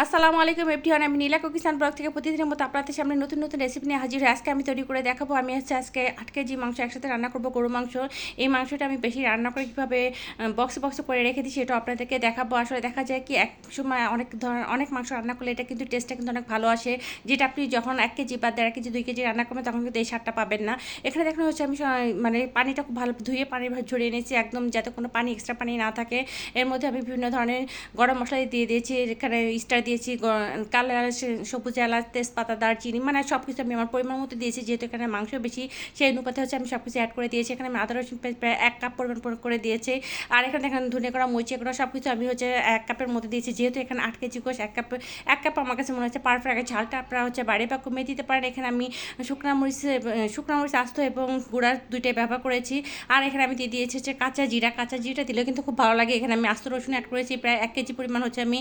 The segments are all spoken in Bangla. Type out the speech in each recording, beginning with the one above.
আসসালামু আলাইকুম এভরিওয়ান, আমি নীলা কুকিসান ব্লগ থেকে প্রতিদিনের মতো আপনাদের সামনে নতুন নতুন রেসিপি নিয়ে হাজির হয়ে আজকে আমি তৈরি করে দেখাবো। আমি আজকে 8 কেজি মাংস একসাথে রান্না করবো, গরু মাংস। এই মাংসটা আমি বেশি রান্না করে কীভাবে বক্সে করে রেখে দিই সেটা আপনাদেরকে দেখাবো। আসলে দেখা যায় কি এক সময় অনেক মাংস রান্না করলে এটা কিন্তু টেস্টটা কিন্তু অনেক ভালো আসে, যেটা আপনি যখন 1 কেজি বা 1.5 কেজি 2 কেজি রান্না করবেন তখন কিন্তু এই স্বাদটা পাবেন না। এখানে দেখানো হচ্ছে আমি মানে পানিটা খুব ভালো ধুয়ে পানি ঝরিয়ে নিয়েছি একদম, যাতে কোনো পানি এক্সট্রা পানি না থাকে। এর মধ্যে আমি বিভিন্ন ধরনের গরম মশলা দিয়ে দিয়েছি, এখানে স্টার দিয়েছি, কালো এলাচ, সবুজ এলাচ, তেজপাতা, দারচিনি, মানে সব কিছু আমি আমার পরিমাণ মতো দিয়েছি, যেহেতু এখানে মাংস বেশি সেই অনুপাতে হচ্ছে আমি সব কিছু অ্যাড করে দিয়েছি। এখানে আমি আদা রসুন পেস্ট প্রায় 1 কাপ পরিমাণ করে দিয়েছি। আর এখানে দেখেন ধনে করা, মরিচে করা সব কিছু আমি হচ্ছে 1 কাপের মধ্যে দিয়েছি, যেহেতু এখানে 8 কেজি গোশ 1 কাপ আমার কাছে মনে হচ্ছে পারফেক্ট। আগে ঝালটা আপনারা হচ্ছে বাড়ি বা কমিয়ে দিতে পারেন। এখানে আমি শুকনো মরিচ আস্ত এবং গুঁড়া দুইটাই ব্যবহার করেছি। আর এখানে আমি দিয়ে দিয়েছি হচ্ছে কাঁচা জিরা দিলেও কিন্তু খুব ভালো লাগে। এখানে আমি আস্ত রসুন অ্যাড করেছি, প্রায় 1 কেজি পরিমাণ হচ্ছে আমি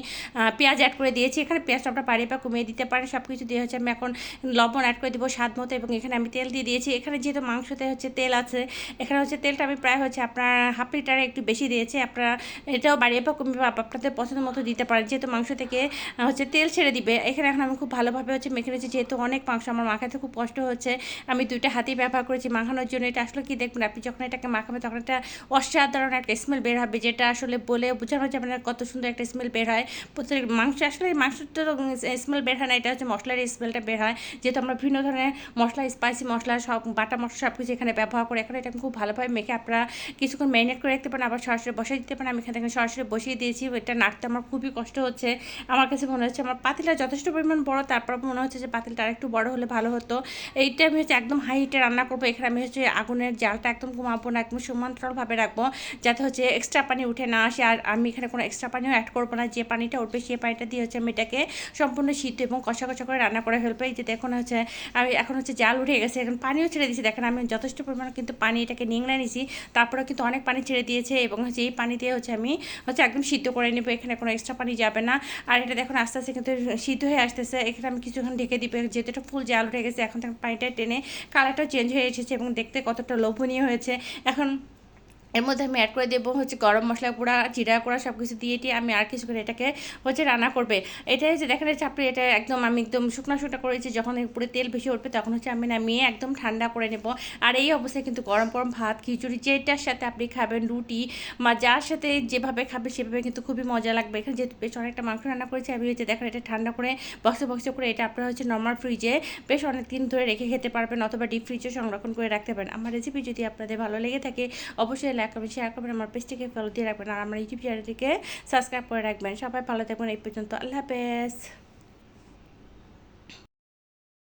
পেঁয়াজ অ্যাড করে দিয়েছি। এখানে পেঁয়াজটা আপনারা বাড়িয়ে বা কমিয়ে দিতে পারেন। সব কিছু দিয়ে হচ্ছে আমি এখন লবণ অ্যাড করে দেবো স্বাদ মতো, এবং এখানে আমি তেল দিয়ে দিয়েছি। এখানে যেহেতু মাংসতে হচ্ছে তেল আছে, এখানে হচ্ছে তেলটা আমি প্রায় হচ্ছে আপনার হাফ লিটারে একটু বেশি দিয়েছি। আপনারা এটাও বাড়িয়ে বা কমিয়ে বা আপনাদের পছন্দ মতো দিতে পারেন, যেহেতু মাংস থেকে হচ্ছে তেল ছেড়ে দিবে। এখানে এখন আমি খুব ভালোভাবে হচ্ছে মেখে নিয়েছি, যেহেতু অনেক মাংস আমার মাখাতে খুব কষ্ট হচ্ছে। আমি 2টা হাতেই ব্যবহার করেছি মাখানোর জন্য। এটা আসলে কি দেখবেন, আপনি যখন এটাকে মাখাবেন তখন একটা অসাধারণ একটা স্মেল বের হবে, যেটা আসলে বলে বোঝানো যাবে না কত সুন্দর একটা স্মেল বের হয়। প্রত্যেক মাংস আসলে মাংসটা স্মেল বের হয় না, এটা হচ্ছে মশলার স্মেলটা বের হয়, যেহেতু আমরা বিভিন্ন ধরনের মশলা, স্পাইসি মশলা, সব বাটা মশলা সব কিছু এখানে ব্যবহার করে। এখন এটা খুব ভালোভাবে মেখে আপনারা কিছুক্ষণ ম্যারিনেট করে রাখতে পারেন, আবার সরাসরি বসিয়ে দিতে পারেন। আমি এখানে সরাসরি বসিয়ে দিয়েছি। এটা নাড়তে আমার খুবই কষ্ট হচ্ছে। আমার কাছে মনে হচ্ছে আমার পাতিলটা যথেষ্ট পরিমাণ বড়, তারপর মনে হচ্ছে যে পাতিলটা আরেকটু বড় হলে ভালো হতো। এইটা আমি হচ্ছে একদম হাই হিটে রান্না করবো। এখানে আমি হচ্ছে আগুনের জালটা একদম কমাবো না, একদম সমান্তরালভাবে রাখবো, যাতে হচ্ছে এক্সট্রা পানি উঠে না আসে। আর আমি এখানে কোনো এক্সট্রা পানিও অ্যাড করবো না, যে পানিটা উঠবে সেই পানিটা দিয়ে হচ্ছে আমি এটাকে সম্পূর্ণ সিদ্ধ এবং কষা করে রান্না করে ফেলবো। এই যে দেখুন হচ্ছে আমি এখন হচ্ছে জাল উঠে গেছে, এখন পানিও ছেড়ে দিয়েছি। দেখেন আমি যথেষ্ট পরিমাণে কিন্তু পানি এটাকে নিংড়ে নিয়েছি, তারপরে কিন্তু অনেক পানি ছেড়ে দিয়েছে, এবং হচ্ছে এই পানি দিয়ে হচ্ছে আমি হচ্ছে একদম সিদ্ধ করে নেবো। এখানে কোনো এক্সট্রা পানি যাবে না। আর এটা দেখুন আস্তে আস্তে কিন্তু সিদ্ধ হয়ে আসতেছে। এখানে আমি কিছুক্ষণ ঢেকে দিবে, যেহেতু এটা ফুল জাল উঠে গেছে। এখন পানিটা টেনে কালারটাও চেঞ্জ হয়ে এসেছে এবং দেখতে কতটা লোভনীয় হয়েছে। এখন এর মধ্যে আমি অ্যাড করে দেবো হচ্ছে গরম মশলা গুঁড়া, জিরা গুঁড়া, সব কিছু দিয়ে আমি আর কিছু করে এটাকে হচ্ছে রান্না করবে। এটাই যে দেখা যাচ্ছে আপনি এটা একদম আমি একদম শুকনো করেছি, যখন উপরে তেল বেশি উঠবে তখন হচ্ছে আমি নামিয়ে একদম ঠান্ডা করে নেব। আর এই অবস্থায় কিন্তু গরম গরম ভাত, খিচুড়ি, যেটার সাথে আপনি খাবেন, রুটি বা যার সাথে যেভাবে খাবে সেভাবে কিন্তু খুবই মজা লাগবে। এখানে যেহেতু বেশ অনেকটা মাংস রান্না করেছি, আমি হচ্ছে দেখেন এটা ঠান্ডা করে বক্সে করে এটা আপনারা হচ্ছে নর্মাল ফ্রিজে বেশ অনেক দিন ধরে রেখে খেতে পারবেন, অথবা ডিপ ফ্রিজে সংরক্ষণ করে রাখতে পারেন। আমার রেসিপি যদি আপনাদের ভালো লেগে থাকে অবশ্যই লাইক করবেন, শেয়ার করবেন, আমার পেজটিকে ফলো দিয়ে রাখবেন, আর আমার ইউটিউব চ্যানেলটিকে সাবস্ক্রাইব করে রাখবেন। সবাই ভালো থাকবেন। এই পর্যন্ত আল্লাহ হাফেজ।